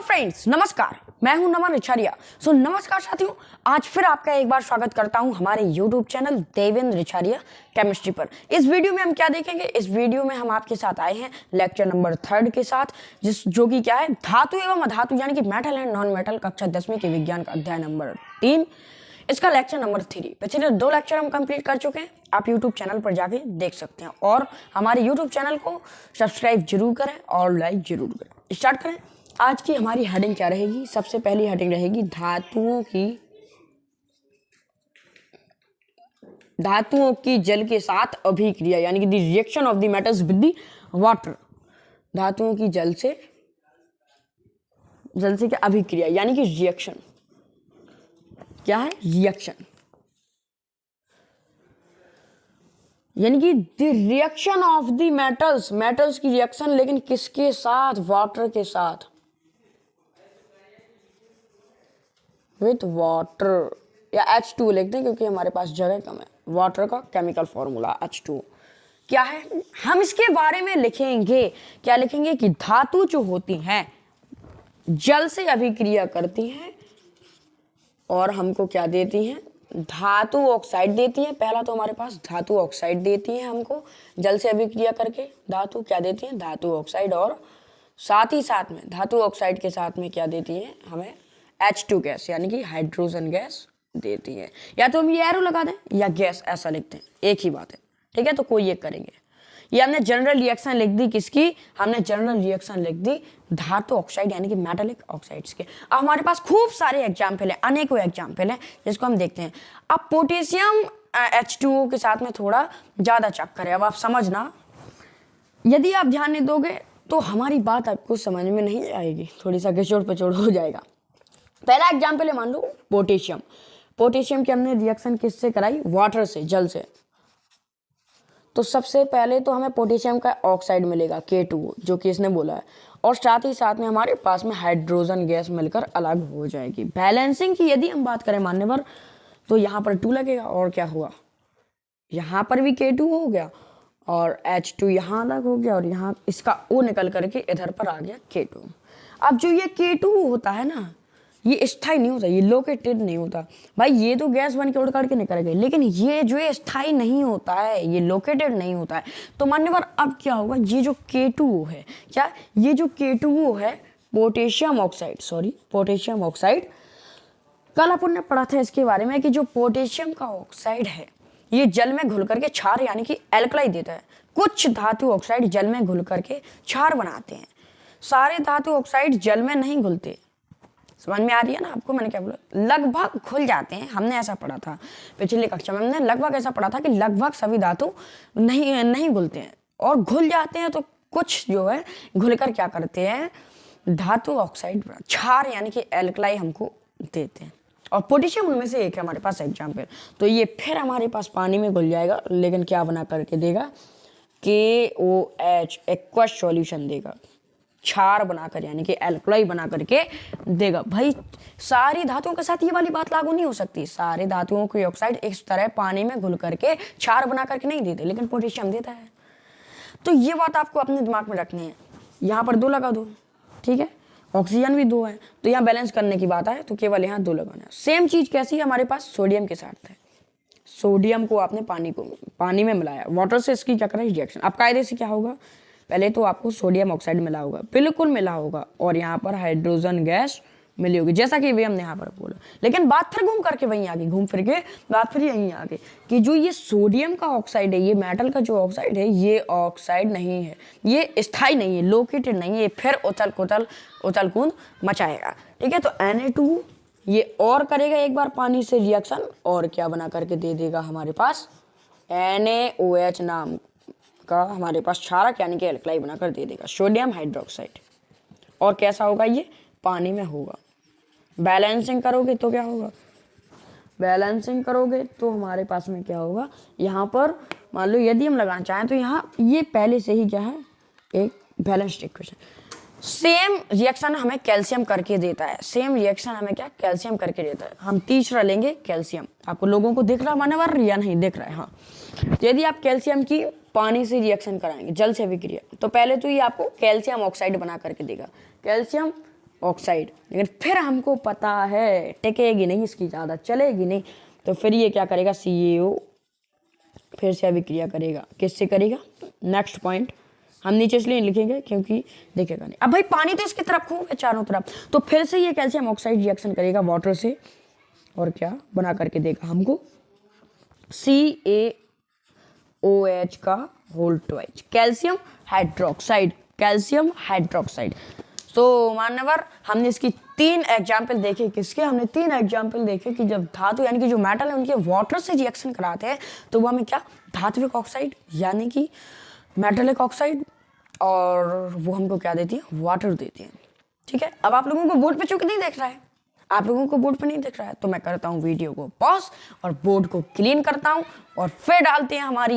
Friends नमस्कार, मैं हूं नमन रिछारिया। नमस्कार साथियों, आज फिर आपका एक बार स्वागत करता हूं हमारे YouTube channel Devendra Richharia chemistry पर। इस वीडियो में हम क्या देखेंगे? इस वीडियो में हम आपके साथ आए हैं लेक्चर नंबर 3 के साथ, जो कि क्या है, धातु एवं अधातु यानी कि मेटल एंड नॉन मेटल, कक्षा 10वीं के विज्ञान का अध्याय नंबर 3, इसका लेक्चर नंबर 3। पिछले 2 लेक्चर हम कंप्लीट कर चुके हैं, आप यूट्यूब चैनल पर जाके देख सकते हैं और हमारे यूट्यूब चैनल को सब्सक्राइब जरूर करें और लाइक जरूर करें। स्टार्ट करें। आज की हमारी हेडिंग क्या रहेगी? सबसे पहली हेडिंग रहेगी धातुओं की जल के साथ अभिक्रिया, यानी कि the reaction of the metals with the water. धातुओं की जल से क्या अभिक्रिया, यानी कि रिएक्शन। क्या है? रिएक्शन, यानी कि the reaction of the metals की रिएक्शन, लेकिन किसके साथ? वाटर के साथ, विथ वाटर, या H2 लिखते हैं क्योंकि हमारे पास जगह कम है। वाटर का केमिकल फॉर्मूला H2 क्या है, हम इसके बारे में लिखेंगे। क्या लिखेंगे? कि धातु जो होती हैं जल से अभिक्रिया करती हैं और हमको क्या देती हैं? धातु ऑक्साइड देती है। पहला तो हमारे पास धातु ऑक्साइड देती है हमको, जल से अभिक्रिया करके धातु क्या देती है? धातु ऑक्साइड। और साथ ही साथ में धातु ऑक्साइड के साथ में क्या देती है? हमें H2 गैस, यानी कि हाइड्रोजन गैस देती है। या तो हम ये एरो लगा दें या गैस ऐसा लिखते हैं, एक ही बात है, ठीक है। तो कोई एक करेंगे। ये हमने जनरल रिएक्शन लिख दी किसकी? हमने जनरल रिएक्शन लिख दी धातु ऑक्साइड यानी कि मेटालिक ऑक्साइड्स के। अब हमारे पास खूब सारे एग्जाम्पल है, अनेकों एग्जाम्पल है जिसको हम देखते हैं। अब पोटेशियम H2O के साथ में थोड़ा ज्यादा चक्कर है। अब आप समझना, यदि आप ध्यान नहीं दोगे तो हमारी बात आपको समझ में नहीं आएगी, थोड़ी सा घिचोड़ पचोड़ हो जाएगा। पहला एग्जाम्पल है, मान लो पोटेशियम की हमने रिएक्शन किससे कराई? वाटर से, जल से। तो सबसे पहले तो हमें पोटेशियम का ऑक्साइड मिलेगा K2O, जो कि इसने बोला है, और साथ ही साथ में हमारे पास में हाइड्रोजन गैस मिलकर अलग हो जाएगी। बैलेंसिंग की यदि हम बात करें मानने पर, तो यहाँ पर 2 लगेगा और क्या हुआ? यहाँ पर भी K2 हो गया और H2 यहाँ अलग हो गया और यहाँ इसका O निकल करके इधर पर आ गया K2। अब जो ये K2 होता है ना, ये स्थायी नहीं होता, ये लोकेटेड नहीं होता। भाई ये तो गैस बन के उड़ करके निकल गई, लेकिन ये जो है स्थायी नहीं होता है, ये लोकेटेड नहीं होता है। तो मानने पर अब क्या होगा? ये जो K2O है, क्या ये जो K2O है पोटेशियम ऑक्साइड, कल अपन ने पढ़ा था इसके बारे में कि जो पोटेशियम का ऑक्साइड है ये जल में घुल करके क्षार यानी कि एल्कलाई देता है। कुछ धातु ऑक्साइड जल में घुल करके क्षार बनाते हैं, सारे धातु ऑक्साइड जल में नहीं घुलते। समझ में आ रही है ना आपको? मैंने क्या बोला? लगभग घुल जाते हैं। हमने ऐसा पढ़ा था पिछली कक्षा में, हमने लगभग ऐसा पढ़ा था कि लगभग सभी धातु नहीं घुलते हैं, और घुल जाते हैं तो कुछ जो है घुल कर क्या करते हैं? धातु ऑक्साइड क्षार यानी कि एल्कलाई हमको देते हैं, और पोटेशियम उनमें से एक है हमारे पास एग्जाम्पल। तो ये फिर हमारे पास पानी में घुल जाएगा, लेकिन क्या बना करके देगा? KOH एक्वस सॉल्यूशन देगा, क्षार बनाकर यानी कि एल्कलाई बना करके देगा। भाई सारी धातुओं के साथ ये वाली बात लागू नहीं हो सकती। सारे धातुओं के ऑक्साइड इस तरह पानी में घुल करके क्षार बना करके नहीं देते, लेकिन पोटेशियम देता है। तो ये बात आपको अपने दिमाग में रखनी है। यहाँ पर 2 लगा दो, ठीक है। ऑक्सीजन भी 2 है, तो यहाँ बैलेंस करने की बात है तो केवल यहाँ 2 लगाना है। सेम चीज कैसी है हमारे पास? सोडियम के साथ है। सोडियम को आपने पानी में मिलाया, वाटर से इसकी क्या करें? रिएक्शन। अब कायदे से क्या होगा? पहले तो आपको सोडियम ऑक्साइड मिला होगा, बिल्कुल मिला होगा, और यहाँ पर हाइड्रोजन गैस मिली होगी, जैसा कि वे हमने यहाँ पर बोला। लेकिन बात फिर घूम करके वहीं आ गई, घूम फिर के बात फिर यहीं आ गई कि जो ये सोडियम का ऑक्साइड है, ये मेटल का जो ऑक्साइड है, ये ऑक्साइड नहीं है, ये स्थायी नहीं है, लोकेटेड नहीं है, फिर उथल कूद मचाएगा, ठीक है। तो Na2 ये और करेगा एक बार पानी से रिएक्शन, और क्या बना करके दे देगा हमारे पास? NaOH नाम का हमारे पास क्षारक यानी कि एल्कलाई बनाकर दे देगा, सोडियम हाइड्रोक्साइड। और कैसा होगा? ये पानी में होगा। बैलेंसिंग करोगे तो क्या होगा? बैलेंसिंग करोगे तो हमारे पास में क्या होगा? यहाँ पर मान लो यदि हम लगाना चाहें तो यहाँ ये पहले से ही क्या है? एक बैलेंस्ड इक्वेशन। सेम रिएक्शन हमें कैल्शियम करके देता है, सेम रिएक्शन हमें क्या? कैल्शियम करके देता है। हम तीसरा लेंगे कैल्शियम। आपको लोगों को दिख रहा माने बार या नहीं दिख रहा है? हाँ, यदि आप कैल्शियम की पानी से रिएक्शन कराएंगे, जल से अभिक्रिया, तो पहले तो ये आपको कैल्शियम ऑक्साइड बना करके देगा। कैल्शियम ऑक्साइड, लेकिन फिर हमको पता है टिकेगी नहीं, इसकी ज़्यादा चलेगी नहीं, तो फिर ये क्या करेगा, CaO फिर से अभिक्रिया करेगा, किससे करेगा, नेक्स्ट पॉइंट हम नीचे इसलिए लिखेंगे क्योंकि देखेगा नहीं। अब भाई पानी तो इसकी तरफ खूब है चारों तरफ, तो फिर से ये कैल्शियम ऑक्साइड रिएक्शन करेगा वाटर से और क्या बना करके देगा हमको CaOH का whole twice, calcium hydroxide, calcium hydroxide. तो मान्यवर हमने इसकी 3 एग्जाम्पल देखे, किसके, हमने 3 एग्जाम्पल देखे कि जब धातु यानी कि जो मेटल है उनके वाटर से रिएक्शन कराते हैं तो वो हमें क्या, धात्विक ऑक्साइड यानी कि मेटलिक ऑक्साइड, और वो हमको क्या देती है, वाटर देती है। ठीक है, अब आप लोगों को बोर्ड पे चूंकि नहीं देख रहा है, आप लोगों को बोर्ड पे नहीं दिख रहा है, तो मैं करता हूँ वीडियो को पॉज और बोर्ड को क्लीन करता हूँ और फिर डालते हैं हमारी